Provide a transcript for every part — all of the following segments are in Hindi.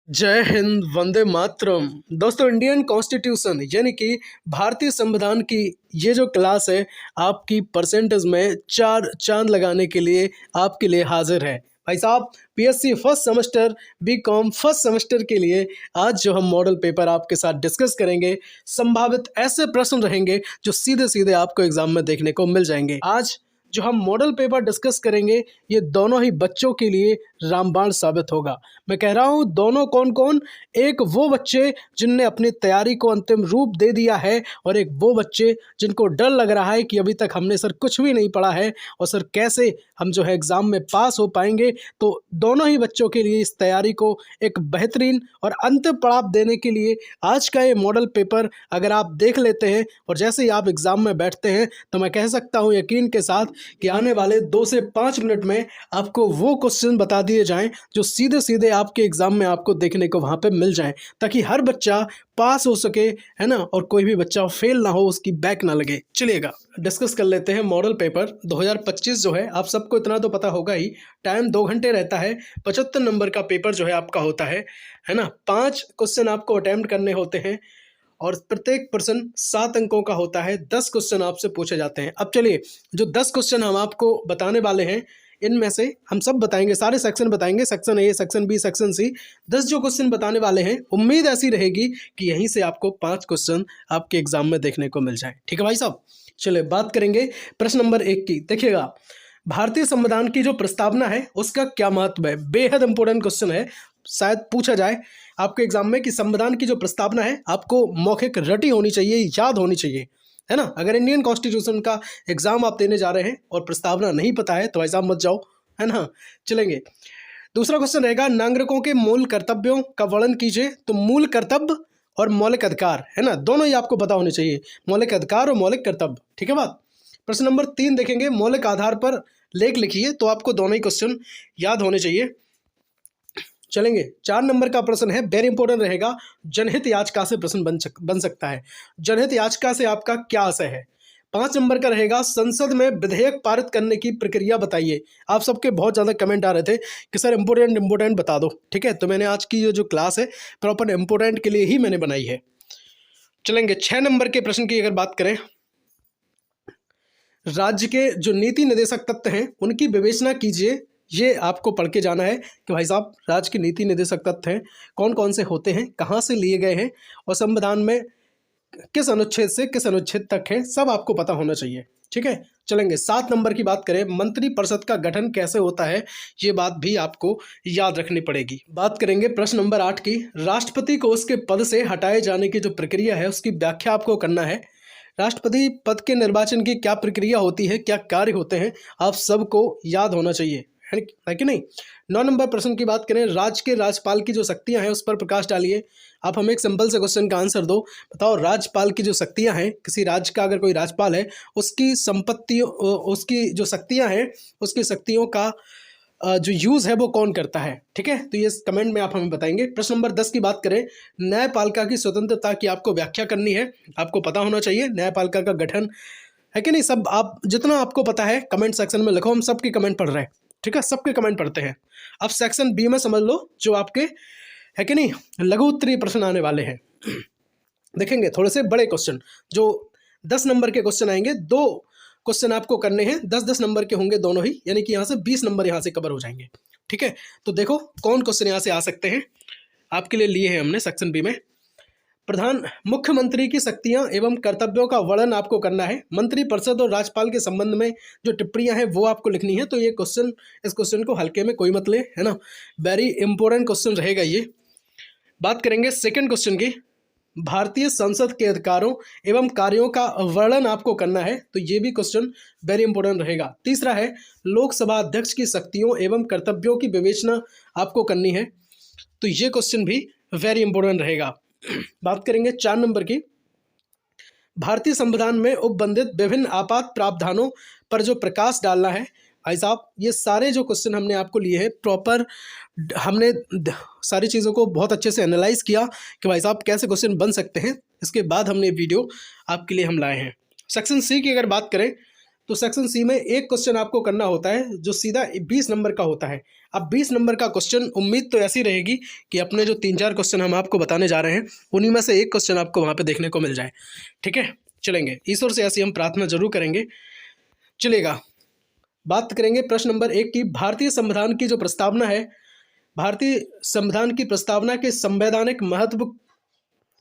जय हिंद, वंदे मातरम। दोस्तों, इंडियन कॉन्स्टिट्यूशन यानी कि भारतीय संविधान की ये जो क्लास है आपकी परसेंटेज में चार चांद लगाने के लिए आपके लिए हाजिर है। भाई साहब, PSC first semester B Com first semester के लिए आज जो हम मॉडल पेपर आपके साथ डिस्कस करेंगे, संभावित ऐसे प्रश्न रहेंगे जो सीधे सीधे आपको एग्जाम में देखने को मिल जाएंगे। आज जो हम मॉडल पेपर डिस्कस करेंगे ये दोनों ही बच्चों के लिए रामबाण साबित होगा। मैं कह रहा हूँ दोनों कौन कौन? एक वो बच्चे जिनने अपनी तैयारी को अंतिम रूप दे दिया है और एक वो बच्चे जिनको डर लग रहा है कि अभी तक हमने सर कुछ भी नहीं पढ़ा है और सर कैसे हम जो है एग्ज़ाम में पास हो पाएंगे। तो दोनों ही बच्चों के लिए इस तैयारी को एक बेहतरीन और अंतिम पड़ाव देने के लिए आज का ये मॉडल पेपर अगर आप देख लेते हैं और जैसे ही आप एग्ज़ाम में बैठते हैं तो मैं कह सकता हूँ यकीन के साथ कि आने वाले 2 से 5 मिनट में आपको वो क्वेश्चन बता दिए जाएं जो सीधे सीधे आपके एग्जाम में आपको देखने को वहां पे मिल जाएं, ताकि हर बच्चा पास हो सके, है ना, और कोई भी बच्चा फेल ना हो, उसकी बैक ना लगे। चलिएगा डिस्कस कर लेते हैं मॉडल पेपर 2025 जो है। आप सबको इतना तो पता होगा ही, टाइम 2 घंटे रहता है। 75 नंबर का पेपर जो है आपका होता है ना। 5 क्वेश्चन आपको अटेम्प्ट करने होते हैं और प्रत्येक प्रश्न 7 अंकों का होता है। 10 क्वेश्चन आपसे पूछे जाते हैं। अब चलिए, जो 10 क्वेश्चन हम आपको बताने वाले हैं इनमें से हम सब बताएंगे, सारे सेक्शन बताएंगे, section A, section B, section C. 10 जो क्वेश्चन बताने वाले हैं, उम्मीद ऐसी रहेगी कि यहीं से आपको 5 क्वेश्चन आपके एग्जाम में देखने को मिल जाए। ठीक है भाई साहब, चलिए बात करेंगे प्रश्न नंबर 1 की। देखिएगा, भारतीय संविधान की जो प्रस्तावना है उसका क्या महत्व है? बेहद इंपॉर्टेंट क्वेश्चन है, शायद पूछा जाए आपके एग्जाम में कि संविधान की जो प्रस्तावना है आपको मौखिक रटी होनी चाहिए, याद होनी चाहिए, है ना। अगर इंडियन कॉन्स्टिट्यूशन का एग्जाम आप देने जा रहे हैं और प्रस्तावना नहीं पता है तो एग्जाम मत जाओ, है ना। चलेंगे, दूसरा क्वेश्चन रहेगा, नागरिकों के मूल कर्तव्यों का वर्णन कीजिए। तो मूल कर्तव्य और मौलिक अधिकार, है ना, दोनों ही आपको पता होने चाहिए, मौलिक अधिकार और मौलिक कर्तव्य। ठीक है बात। प्रश्न नंबर 3 देखेंगे, मौलिक आधार पर लेख लिखिए। तो आपको दोनों ही क्वेश्चन याद होने चाहिए। चलेंगे, 4 नंबर का प्रश्न है, वेरी इंपॉर्टेंट रहेगा, जनहित याचिका से प्रश्न बन सकता है। जनहित याचिका से आपका क्या आशय है? 5 नंबर का रहेगा, संसद में विधेयक पारित करने की प्रक्रिया बताइए। आप सबके बहुत ज़्यादा कमेंट आ रहे थे कि सर इंपॉर्टेंट बता दो। ठीक है, तो मैंने आज की ये जो क्लास है प्रॉपर इंपॉर्टेंट के लिए ही मैंने बनाई है। चलेंगे, 6 नंबर के प्रश्न की अगर बात करें, राज्य के जो नीति निर्देशक तत्व हैं उनकी विवेचना कीजिए। ये आपको पढ़ के जाना है कि भाई साहब राज्य के नीति निर्देशक तत्व हैं कौन कौन से होते हैं, कहाँ से लिए गए हैं और संविधान में किस अनुच्छेद से किस अनुच्छेद तक है, सब आपको पता होना चाहिए। ठीक है, चलेंगे 7 नंबर की बात करें, मंत्रिपरिषद का गठन कैसे होता है, ये बात भी आपको याद रखनी पड़ेगी। बात करेंगे प्रश्न नंबर 8 की, राष्ट्रपति को उसके पद से हटाए जाने की जो प्रक्रिया है उसकी व्याख्या आपको करना है। राष्ट्रपति पद के निर्वाचन की क्या प्रक्रिया होती है, क्या कार्य होते हैं, आप सबको याद होना चाहिए, है कि नहीं। 9 नंबर प्रश्न की बात करें, राज्य के राज्यपाल की जो शक्तियां हैं उस पर प्रकाश डालिए। आप हमें एक सिंपल से क्वेश्चन का आंसर दो, बताओ राज्यपाल की जो शक्तियां हैं, किसी राज्य का अगर कोई राज्यपाल है उसकी संपत्तियों, उसकी जो शक्तियां हैं उसकी शक्तियों का जो यूज़ है वो कौन करता है। ठीक है, तो ये कमेंट में आप हमें बताएंगे। प्रश्न नंबर 10 की बात करें, न्यायपालिका की स्वतंत्रता की आपको व्याख्या करनी है। आपको पता होना चाहिए न्यायपालिका का गठन, है कि नहीं। सब आप जितना आपको पता है कमेंट सेक्शन में लिखो, हम सबके कमेंट पढ़ रहे हैं। ठीक है, सबके कमेंट पढ़ते हैं। अब सेक्शन बी में समझ लो, जो आपके, है कि नहीं, लघु उत्तरीय प्रश्न आने वाले हैं। देखेंगे थोड़े से बड़े क्वेश्चन, जो 10 नंबर के क्वेश्चन आएंगे। 2 क्वेश्चन आपको करने हैं, 10-10 नंबर के होंगे दोनों ही, यानी कि यहाँ से 20 नंबर यहाँ से कवर हो जाएंगे। ठीक है, तो देखो कौन क्वेश्चन यहाँ से आ सकते हैं, आपके लिए लिए हैं हमने सेक्शन बी में। प्रधान मुख्यमंत्री की शक्तियां एवं कर्तव्यों का वर्णन आपको करना है। मंत्रिपरिषद और राज्यपाल के संबंध में जो टिप्पणियां हैं वो आपको लिखनी है। तो ये क्वेश्चन, इस क्वेश्चन को हल्के में कोई मत ले, है ना, वेरी इंपॉर्टेंट क्वेश्चन रहेगा ये। बात करेंगे सेकंड क्वेश्चन की, भारतीय संसद के अधिकारों एवं कार्यों का वर्णन आपको करना है। तो ये भी क्वेश्चन वेरी इंपॉर्टेंट रहेगा। तीसरा है, लोकसभा अध्यक्ष की शक्तियों एवं कर्तव्यों की विवेचना आपको करनी है। तो ये क्वेश्चन भी वेरी इंपॉर्टेंट रहेगा। बात करेंगे 4 नंबर की, भारतीय संविधान में उपबंधित विभिन्न आपात प्रावधानों पर जो प्रकाश डालना है। भाई साहब ये सारे जो क्वेश्चन हमने आपको लिए हैं प्रॉपर, हमने सारी चीज़ों को बहुत अच्छे से एनालाइज किया कि भाई साहब कैसे क्वेश्चन बन सकते हैं। इसके बाद हमने वीडियो आपके लिए हम लाए हैं। सेक्शन सी की अगर बात करें, तो सेक्शन सी में एक क्वेश्चन आपको करना होता है जो सीधा 20 नंबर का होता है। अब 20 नंबर का क्वेश्चन उम्मीद तो ऐसी रहेगी कि अपने जो 3-4 क्वेश्चन हम आपको बताने जा रहे हैं उन्हीं में से एक क्वेश्चन आपको वहाँ पे देखने को मिल जाए। ठीक है, चलेंगे, ईश्वर से ऐसी हम प्रार्थना जरूर करेंगे। चलेगा, बात करेंगे प्रश्न नंबर 1 की। भारतीय संविधान की जो प्रस्तावना है, भारतीय संविधान की प्रस्तावना के संवैधानिक महत्व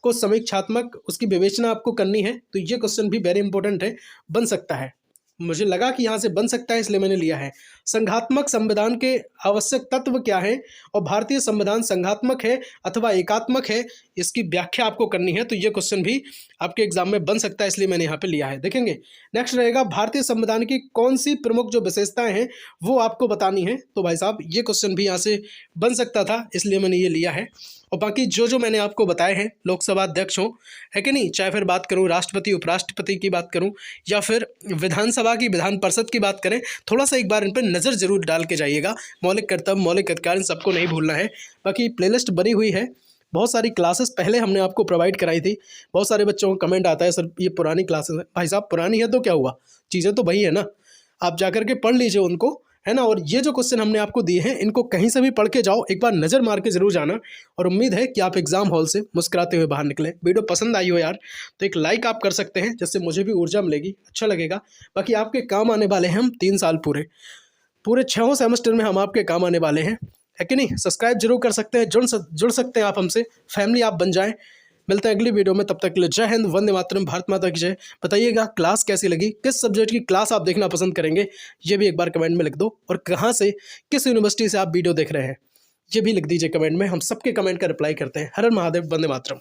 को समीक्षात्मक उसकी विवेचना आपको करनी है। तो ये क्वेश्चन भी वेरी इंपॉर्टेंट है, बन सकता है, मुझे लगा कि यहाँ से बन सकता है इसलिए मैंने लिया है। संघात्मक संविधान के आवश्यक तत्व क्या है और भारतीय संविधान संघात्मक है अथवा एकात्मक है, इसकी व्याख्या आपको करनी है। तो ये क्वेश्चन भी आपके एग्जाम में बन सकता है, इसलिए मैंने यहाँ पे लिया है। देखेंगे, नेक्स्ट रहेगा भारतीय संविधान की कौन सी प्रमुख जो विशेषताएं हैं वो आपको बतानी है। तो भाई साहब ये क्वेश्चन भी यहाँ से बन सकता था, इसलिए मैंने ये लिया है। और बाकी जो मैंने आपको बताए हैं, लोकसभा अध्यक्ष हो, है कि नहीं, चाहे फिर बात करूं राष्ट्रपति उपराष्ट्रपति की बात करूं या फिर विधानसभा की विधान परिषद की बात करें, थोड़ा सा एक बार इन पर नज़र जरूर डाल के जाइएगा। मौलिक कर्तव्य मौलिक अधिकार इन सबको नहीं भूलना है। बाकी प्लेलिस्ट बनी हुई है, बहुत सारी क्लासेस पहले हमने आपको प्रोवाइड कराई थी। बहुत सारे बच्चों का कमेंट आता है सर ये पुरानी क्लासेस है। भाई साहब पुरानी है तो क्या हुआ, चीज़ें तो वही है ना, आप जाकर के पढ़ लीजिए उनको, है ना। और ये जो क्वेश्चन हमने आपको दिए हैं इनको कहीं से भी पढ़ के जाओ, एक बार नज़र मार के जरूर जाना। और उम्मीद है कि आप एग्जाम हॉल से मुस्कुराते हुए बाहर निकले। वीडियो पसंद आई हो यार तो एक लाइक आप कर सकते हैं, जिससे मुझे भी ऊर्जा मिलेगी, अच्छा लगेगा। बाकी आपके काम आने वाले हैं हम 3 साल पूरे 6 सेमेस्टर में हम आपके काम आने वाले हैं, है कि नहीं। सब्सक्राइब जरूर कर सकते हैं, जुड़ सकते हैं आप हमसे, फैमिली आप बन जाएं। मिलते हैं अगली वीडियो में, तब तक के लिए जय हिंद, वंदे मातरम, भारत माता की जय। बताइएगा क्लास कैसी लगी, किस सब्जेक्ट की क्लास आप देखना पसंद करेंगे, ये भी एक बार कमेंट में लिख दो। और कहाँ से, किस यूनिवर्सिटी से आप वीडियो देख रहे हैं, ये भी लिख दीजिए कमेंट में, हम सबके कमेंट का रिप्लाई करते हैं। हर हर महादेव, वंदे मातरम।